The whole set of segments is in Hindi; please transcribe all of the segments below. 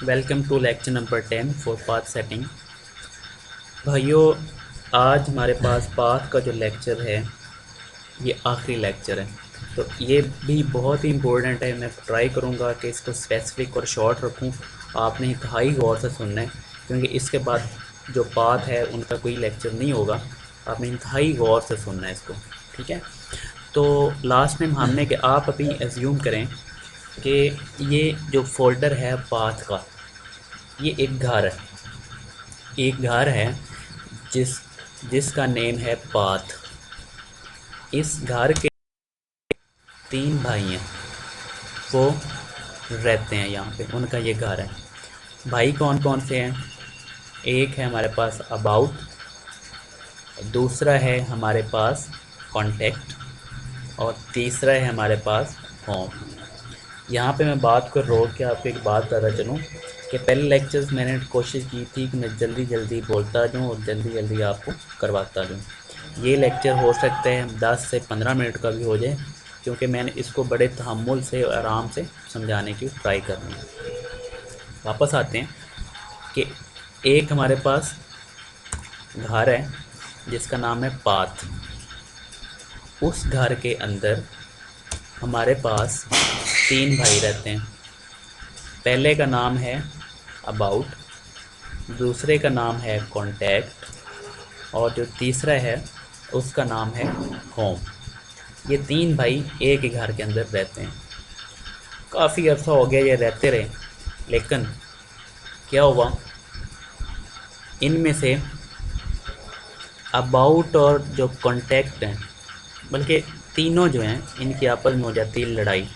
Welcome to lecture number 10 for path setting. भाइयों, आज हमारे पास पाथ का जो लेक्चर है ये आखिरी लेक्चर है, तो ये भी बहुत ही इम्पोर्टेंट है। मैं ट्राई करूँगा कि इसको स्पेसिफिक और शॉर्ट रखूँ। आपने इंतहाई गौर से सुनना है, क्योंकि इसके बाद जो पाथ है उनका कोई लेक्चर नहीं होगा। आपने इंतहाई गौर से सुनना है इसको, ठीक है। तो लास्ट टाइम हमने कि आप अभी एज्यूम करें कि ये जो फोल्डर है पाथ का, ये एक घर है जिस जिसका नेम है पाथ। इस घर के 3 भाई हैं, वो रहते हैं यहाँ पे, उनका ये घर है। भाई कौन कौन से हैं? एक है हमारे पास अबाउट, दूसरा है हमारे पास कॉन्टैक्ट, और तीसरा है हमारे पास होम। यहाँ पे मैं बात को रोक के आपको एक बात बताता चलूँ कि पहले लेक्चर्स मैंने कोशिश की थी कि मैं जल्दी जल्दी बोलता जाऊँ और जल्दी जल्दी आपको करवाता जाऊँ। ये लेक्चर हो सकता है 10 से 15 मिनट का भी हो जाए, क्योंकि मैंने इसको बड़े तहम्मुल से और आराम से समझाने की ट्राई करनी है। वापस आते हैं कि एक हमारे पास घर है जिसका नाम है पाथ। उस घर के अंदर हमारे पास 3 भाई रहते हैं। पहले का नाम है अबाउट, दूसरे का नाम है कॉन्टैक्ट, और जो तीसरा है उसका नाम है होम। ये 3 भाई एक ही घर के अंदर रहते हैं। काफ़ी अर्सा हो गया ये रहते रहे, लेकिन क्या हुआ, इनमें से अबाउट और जो कॉन्टैक्ट हैं, बल्कि तीनों जो हैं, इनकी आपस में हो जाती है लड़ाई।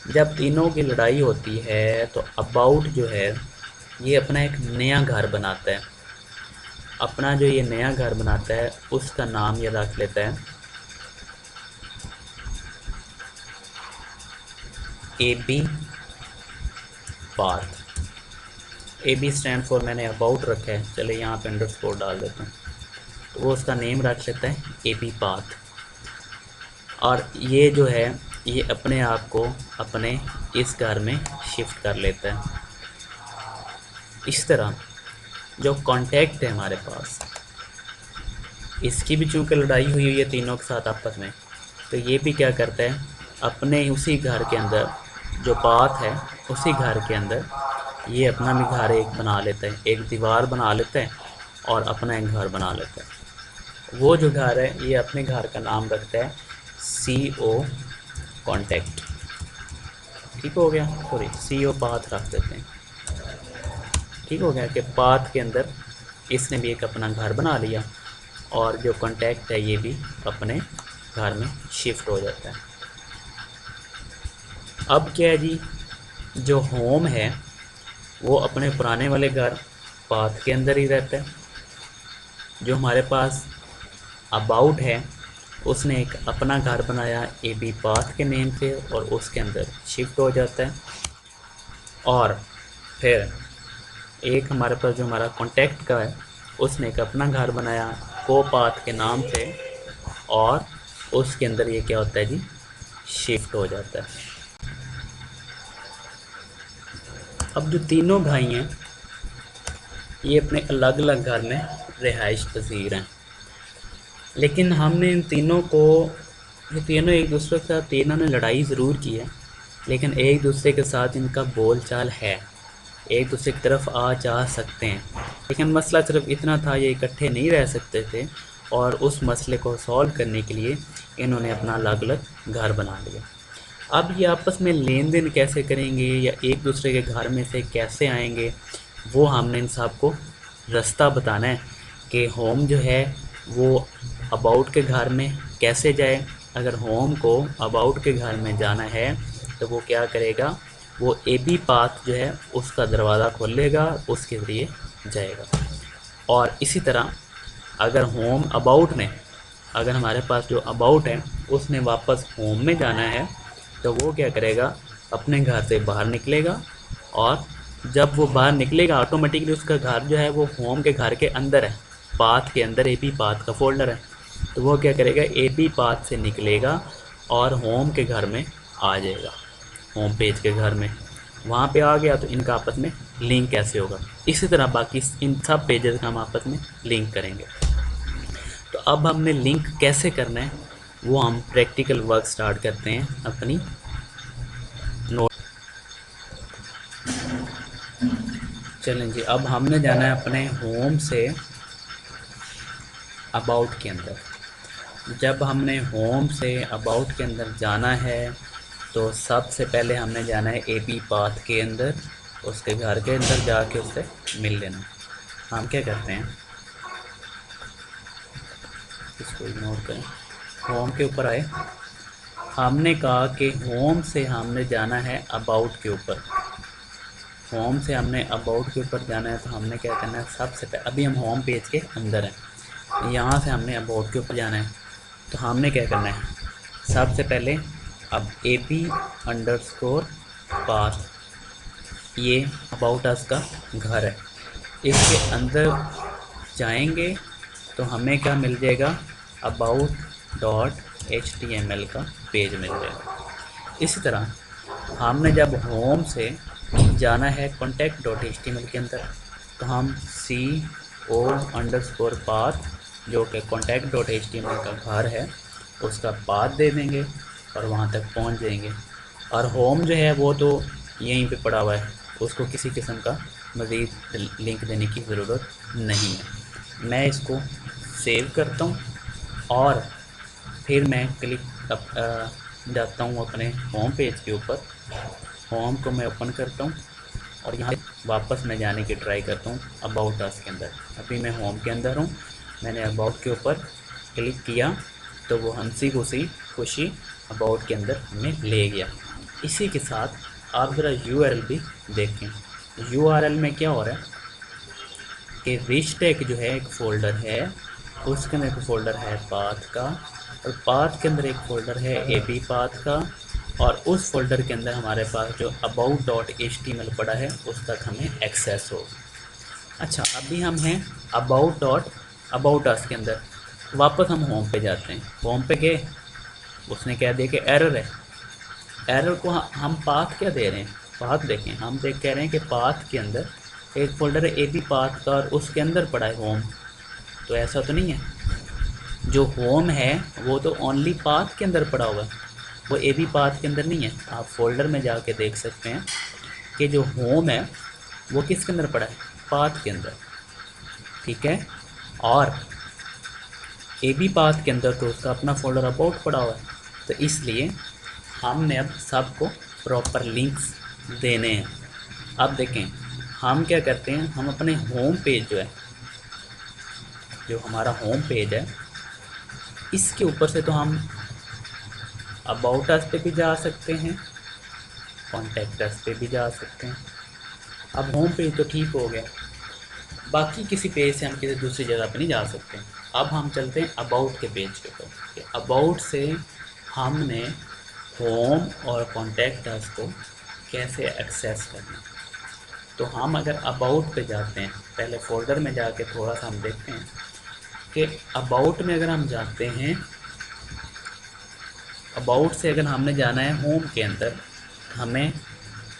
जब तीनों की लड़ाई होती है तो अबाउट जो है ये अपना एक नया घर बनाता है। अपना जो ये नया घर बनाता है उसका नाम ये रख लेता है A B path. A B stand for मैंने अबाउट रखा है, चले यहाँ पे अंडरस्कोर डाल देता हूँ, तो वो उसका नेम रख लेता है ए बी पाथ। और ये जो है ये अपने आप को अपने इस घर में शिफ्ट कर लेता है। इस तरह जो कॉन्टैक्ट है हमारे पास, इसकी भी चूँकि लड़ाई हुई है तीनों के साथ आपस में, तो ये भी क्या करता है, अपने उसी घर के अंदर जो पाथ है उसी घर के अंदर ये अपना भी घर एक बना लेता है, एक दीवार बना लेता है और अपना एक घर बना लेता है। वो जो घर है ये अपने घर का नाम रखता है सी ओ कॉन्टैक्ट। ठीक हो गया, सॉरी सी ओ पाथ रख देते हैं। ठीक हो गया कि पाथ के अंदर इसने भी एक अपना घर बना लिया और जो कॉन्टैक्ट है ये भी अपने घर में शिफ्ट हो जाता है। अब क्या है जी, जो होम है वो अपने पुराने वाले घर पाथ के अंदर ही रहता है। जो हमारे पास अबाउट है उसने एक अपना घर बनाया ए बी पाथ के नेम से और उसके अंदर शिफ्ट हो जाता है। और फिर एक हमारे पास जो हमारा कॉन्टैक्ट का है उसने एक अपना घर बनाया को पाथ के नाम से, और उसके अंदर ये क्या होता है जी, शिफ्ट हो जाता है। अब जो तीनों भाई हैं ये अपने अलग अलग घर में रिहाइश पजीर हैं, लेकिन हमने इन तीनों को, ये तीनों एक दूसरे के साथ, तीनों ने लड़ाई ज़रूर की है, लेकिन एक दूसरे के साथ इनका बोल चाल है, एक दूसरे की तरफ आ जा सकते हैं। लेकिन मसला सिर्फ इतना था, ये इकट्ठे नहीं रह सकते थे, और उस मसले को सॉल्व करने के लिए इन्होंने अपना अलग अलग घर बना लिया। अब ये आपस में लेन देन कैसे करेंगे या एक दूसरे के घर में से कैसे आएंगे, वो हमने इन सब को रास्ता बताना है कि होम जो है वो अबाउट के घर में कैसे जाए। अगर होम को अबाउट के घर में जाना है तो वो क्या करेगा, वो ए बी पाथ जो है उसका दरवाज़ा खोलेगा, उसके ज़रिए जाएगा। और इसी तरह अगर होम अबाउट ने, अगर हमारे पास जो अबाउट है उसने वापस होम में जाना है तो वो क्या करेगा, अपने घर से बाहर निकलेगा, और जब वो बाहर निकलेगा ऑटोमेटिकली उसका घर जो है वो होम के घर के अंदर है, पाथ के अंदर ए बी पाथ का फोल्डर है, तो वो क्या करेगा, ए बी पाथ से निकलेगा और होम के घर में आ जाएगा, होम पेज के घर में। वहाँ पे आ गया तो इनका आपस में लिंक कैसे होगा। इसी तरह बाकी इन सब पेजेस का हम आपस में लिंक करेंगे। तो अब हमने लिंक कैसे करना है वो हम प्रैक्टिकल वर्क स्टार्ट करते हैं अपनी नोट। चलें जी, अब हमने जाना है अपने होम से अबाउट के अंदर। जब हमने होम से अबाउट के अंदर जाना है तो सबसे पहले हमने जाना है एपी पाथ के अंदर, उसके घर के अंदर जाके उससे मिल लेना। हम क्या करते हैं, इसको इग्नोर करें, होम के ऊपर आए। हमने कहा कि होम से हमने जाना है अबाउट के ऊपर। होम से हमने अबाउट के ऊपर जाना है तो हमने क्या करना है, सबसे पहले अभी हम होम पेज के अंदर हैं, यहाँ से हमने अबाउट के ऊपर जाना है। तो हमने क्या करना है, सबसे पहले अब AP_पाथ, ये अबाउट अस का घर है, इसके अंदर जाएंगे तो हमें क्या मिल जाएगा, about.html का पेज मिल जाएगा। इसी तरह हमने जब होम से जाना है contact.html के अंदर तो हम co_path जो कि contact.html का घर है उसका पाथ दे देंगे और वहाँ तक पहुँच जाएंगे। और होम जो है वो तो यहीं पे पड़ा हुआ है, उसको किसी किस्म का मज़ीद लिंक देने की ज़रूरत नहीं है। मैं इसको सेव करता हूँ और फिर मैं क्लिक जाता हूँ अपने होम पेज के ऊपर। होम को मैं ओपन करता हूँ और यहाँ वापस मैं जाने की ट्राई करता हूँ अबाउट अस के अंदर। अभी मैं होम के अंदर हूँ, मैंने अबाउट के ऊपर क्लिक किया तो वो हंसी खुशी अबाउट के अंदर हमें ले गया। इसी के साथ आप ज़रा URL भी देखें। URL में क्या हो रहा है कि रिचटेक जो है एक फ़ोल्डर है, उसके अंदर एक फ़ोल्डर है पाथ का, और पाथ के अंदर एक फ़ोल्डर है AP पाथ का, और उस फोल्डर के अंदर हमारे पास जो about.html पड़ा है उस तक हमें एक्सेस हो। अच्छा, अभी हम हैं about us के अंदर। वापस हम होम पे जाते हैं, होम पे गए, उसने क्या दिया कि एरर है। एरर को हम पाथ क्या दे रहे हैं, पाथ देखें, हम कह रहे हैं कि पाथ के अंदर एक फ़ोल्डर है AP पाथ का और उसके अंदर पड़ा है होम। तो ऐसा तो नहीं है, जो होम है वो तो ओनली पाथ के अंदर पड़ा हुआ है, वो AP पाथ के अंदर नहीं है। आप फोल्डर में जाके देख सकते हैं कि जो होम है वो किसके अंदर पड़ा है, पाथ के अंदर, ठीक है। और AP पाथ के अंदर तो उसका अपना फोल्डर अबाउट पड़ा हुआ है। तो इसलिए हमने अब सबको प्रॉपर लिंक्स देने हैं। अब देखें हम क्या करते हैं, हम अपने होम पेज जो हमारा होम पेज है इसके ऊपर से तो हम अबाउट अस पे भी जा सकते हैं, कॉन्टैक्ट अस पे भी जा सकते हैं। अब होम पेज तो ठीक हो गया, बाकी किसी पेज से हम किसी दूसरी जगह पे नहीं जा सकते। अब हम चलते हैं अबाउट के पेज के ऊपर। अबाउट से हमने होम और कॉन्टैक्ट अस को कैसे एक्सेस करना। तो हम अगर अबाउट पे जाते हैं, पहले फोल्डर में जाके थोड़ा सा हम देखते हैं कि अबाउट में अगर हम जाते हैं, अबाउट से अगर हमने जाना है होम के अंदर, हमें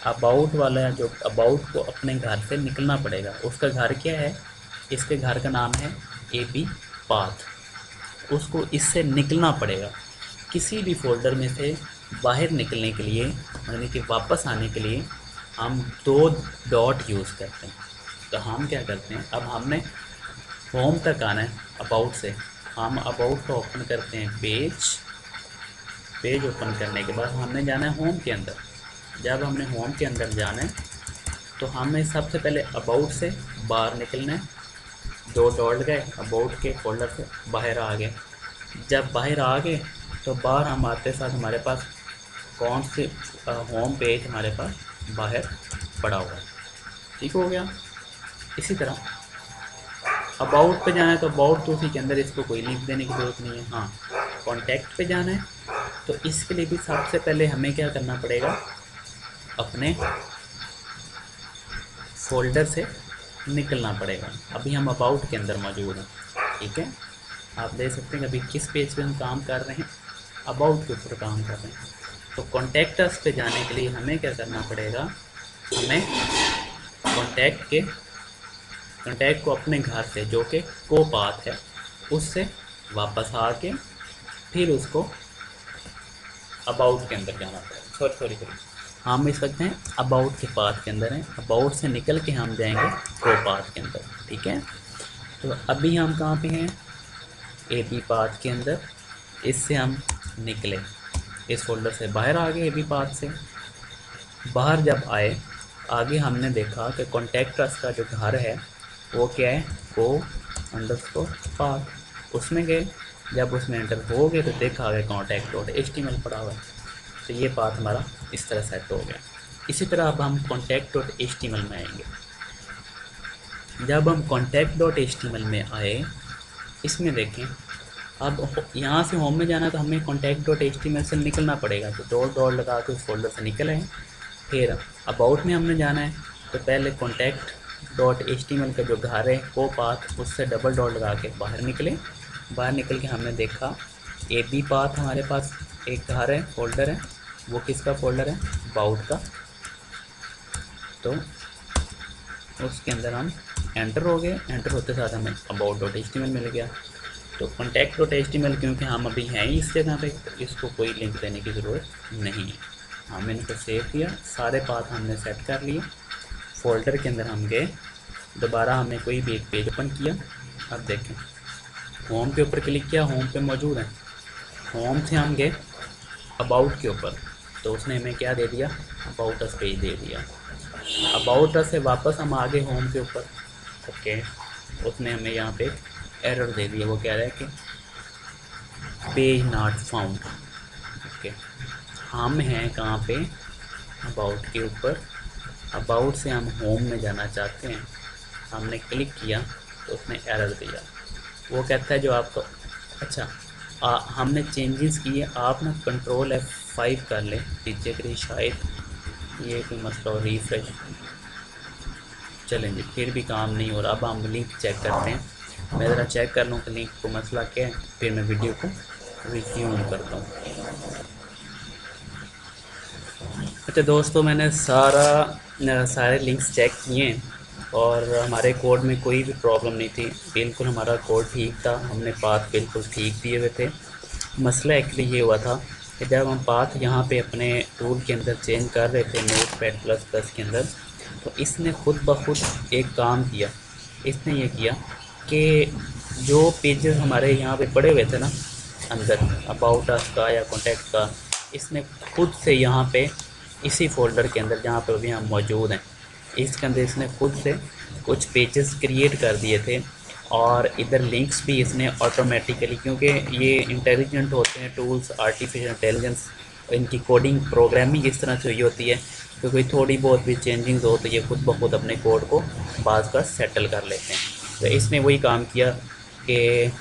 अबाउट वाला जो अबाउट को अपने घर से निकलना पड़ेगा। उसका घर क्या है, इसके घर का नाम है AP पाथ, उसको इससे निकलना पड़ेगा। किसी भी फोल्डर में से बाहर निकलने के लिए, यानी कि वापस आने के लिए हम 2 डॉट यूज़ करते हैं। तो हम क्या करते हैं, अब हमने होम तक आना है अबाउट से, हम अबाउट को ओपन करते हैं पेज ओपन करने के बाद हमने जाना है होम के अंदर। जब हमने होम के अंदर जाना है तो हमें सबसे पहले अबाउट से बाहर निकलना है। 2 डॉट गए, अबाउट के फोल्डर से बाहर आ गए। जब बाहर आ गए तो बाहर हम आते साथ हमारे पास कौन से होम पेज हमारे पास बाहर पड़ा हुआ है, ठीक हो गया। इसी तरह अबाउट पे जाना है तो अबाउट तो उसी के अंदर, इसको कोई लिंक देने की ज़रूरत नहीं है। हाँ, कॉन्टैक्ट पे जाना है तो इसके लिए भी सबसे पहले हमें क्या करना पड़ेगा, अपने फोल्डर से निकलना पड़ेगा। अभी हम अबाउट के अंदर मौजूद हैं, ठीक है। आप देख सकते हैं कि अभी किस पेज पे हम काम कर रहे हैं, अबाउट के ऊपर काम कर रहे हैं। तो कॉन्टैक्ट अस पे जाने के लिए हमें क्या करना पड़ेगा, हमें कॉन्टैक्ट को अपने घर से जो कि को पाथ है उससे वापस आके फिर उसको अबाउट के अंदर जाना पड़ेगा। सॉरी हम इस वक्त हैं अबाउट के पाथ के अंदर हैं, अबाउट से निकल के हम जाएंगे को पाथ के अंदर। ठीक है, तो अभी हम कहाँ पे हैं, ए बी पाथ के अंदर। इससे हम निकले, इस फोल्डर से बाहर आ गए, ए बी पाथ से बाहर जब आए आगे हमने देखा कि कॉन्टैक्ट अस का जो घर है वो क्या है, को अंडरस्कोर पाथ। उसमें गए, जब उसमें एंटर हो गए तो देखा गया कॉन्टैक्ट डॉट HTML पड़ा हुआ है, तो ये पाथ हमारा इस तरह सेट हो गया। इसी तरह अब हम कॉन्टैक्ट डॉट HTML में आएंगे। जब हम कॉन्टैक्ट डॉट HTML में आए, इसमें देखें अब यहाँ से होम में जाना तो हमें कॉन्टैक्ट डॉट HTML से निकलना पड़ेगा, तो डॉट डॉट लगा के उस फोल्डर से निकल आए। फिर अबाउट में हमने जाना है, तो पहले कॉन्टैक्ट डॉट HTML का जो घर है वो पाथ उससे डबल डॉट लगा के बाहर निकले। बाहर निकल के हमने देखा ए बी पाथ हमारे पास एक घर है, फोल्डर है, वो किसका फोल्डर है, अबाउट का। तो उसके अंदर हम एंटर हो गए, एंटर होते साथ हमें अबाउट डॉट HTML मिल गया। तो कॉन्टैक्ट डॉट HTML क्योंकि हम अभी हैं ही इस जगह पे, तो इसको कोई लिंक देने की ज़रूरत नहीं है। हमने इनको सेव किया, सारे पाथ हमने सेट कर लिए। फोल्डर के अंदर हम गए, दोबारा हमने कोई भी एक पेज ओपन किया। अब देखें होम के ऊपर क्लिक किया, होम पे मौजूद है। होम से हम गए अबाउट के ऊपर, तो उसने हमें क्या दे दिया, अबाउट अस पेज दे दिया। अबाउट अस से वापस हम आ गए होम के ऊपर। ओके, उसने हमें यहाँ पे एरर दे दिया, वो कह रहा है कि पेज नॉट फाउंड। ओके, हम हैं कहाँ पे, अबाउट के ऊपर। अबाउट से हम होम में जाना चाहते हैं, हमने क्लिक किया तो उसने एरर दिया। वो कहता है जो आपको अच्छा हमने चेंजेस किए, आप ना कंट्रोल F5 कर लें नीचे करिए, शायद ये कोई मसला हो, रिफ्रेश चलेंगे फिर भी काम नहीं हो रहा। अब हम लिंक चेक करते हैं, मैं ज़रा चेक कर लूँ कि लिंक को मसला क्या है, फिर मैं वीडियो को रिज्यूम करता हूँ। अच्छा दोस्तों, मैंने सारे लिंक्स चेक किए और हमारे कोड में कोई भी प्रॉब्लम नहीं थी, बिल्कुल हमारा कोड ठीक था, हमने पाथ बिल्कुल ठीक दिए हुए थे। मसला एक्चुअली ये हुआ था कि जब हम पाथ यहाँ पे अपने टूल के अंदर चेंज कर रहे थे नोटपैड प्लस प्लस के अंदर, तो इसने खुद ब खुद एक काम किया। इसने ये किया कि जो पेजेस हमारे यहाँ पे पड़े हुए थे ना अंदर अबाउट अस का या कॉन्टैक्ट का, इसने खुद से यहाँ पे इसी फोल्डर के अंदर जहाँ पे अभी हम मौजूद हैं इसके अंदर इसने खुद से कुछ पेजेस क्रिएट कर दिए थे। और इधर लिंक्स भी इसने ऑटोमेटिकली, क्योंकि ये इंटेलिजेंट होते हैं टूल्स, आर्टिफिशियल इंटेलिजेंस, इनकी कोडिंग प्रोग्रामिंग इस तरह से हुई होती है कि कोई थोड़ी बहुत भी चेंजिंग हो तो ये खुद ब खुद अपने कोड को बाज का सेटल कर लेते हैं। तो इसने वही काम किया कि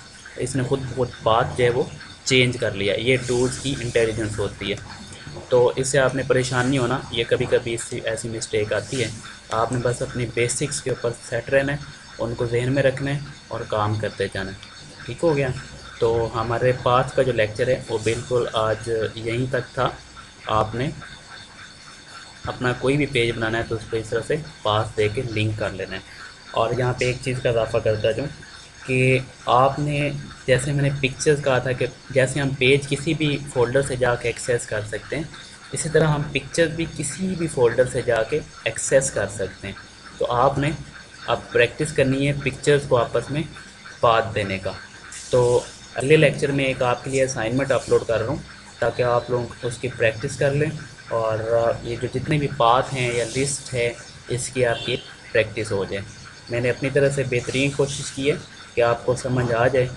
इसने खुद बात जो है वो चेंज कर लिया। ये टूल्स की इंटेलिजेंस होती है, तो इससे आपने परेशान नहीं होना। ये कभी कभी इससे ऐसी मिस्टेक आती है, आपने बस अपनी बेसिक्स के ऊपर सेट रहना है, उनको जहन में रखना है और काम करते जाना है। ठीक हो गया। तो हमारे पाथ का जो लेक्चर है वो बिल्कुल आज यहीं तक था। आपने अपना कोई भी पेज बनाना है तो उसको इस तरह से पाथ दे के लिंक कर लेना है। और यहाँ पे एक चीज़ का इजाफा करता जाऊँ कि आपने, जैसे मैंने पिक्चर्स कहा था कि जैसे हम पेज किसी भी फ़ोल्डर से जाके एक्सेस कर सकते हैं, इसी तरह हम पिक्चर्स भी किसी भी फ़ोल्डर से जाके एक्सेस कर सकते हैं। तो आपने अब प्रैक्टिस करनी है पिक्चर्स को आपस में पाथ देने का। तो अगले लेक्चर में एक आपके लिए असाइनमेंट अपलोड कर रहा हूँ ताकि आप लोग उसकी प्रैक्टिस कर लें और ये जो जितने भी पाथ हैं या लिस्ट है इसकी आपकी प्रैक्टिस हो जाए। मैंने अपनी तरह से बेहतरीन कोशिश की है कि आपको समझ आ जाए।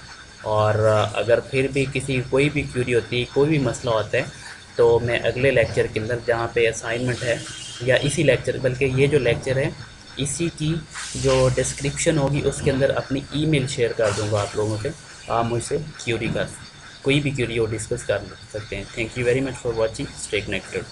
और अगर फिर भी किसी कोई भी क्यूरी होती है, कोई भी मसला होता है, तो मैं अगले लेक्चर के अंदर जहाँ पे असाइनमेंट है या इसी लेक्चर, बल्कि ये जो लेक्चर है इसी की जो डिस्क्रिप्शन होगी उसके अंदर अपनी ईमेल शेयर कर दूँगा आप लोगों के, आप मुझसे क्यूरी कर कोई भी क्यूरी हो डिस्कस कर सकते हैं। Thank you very much for watching, stay connected.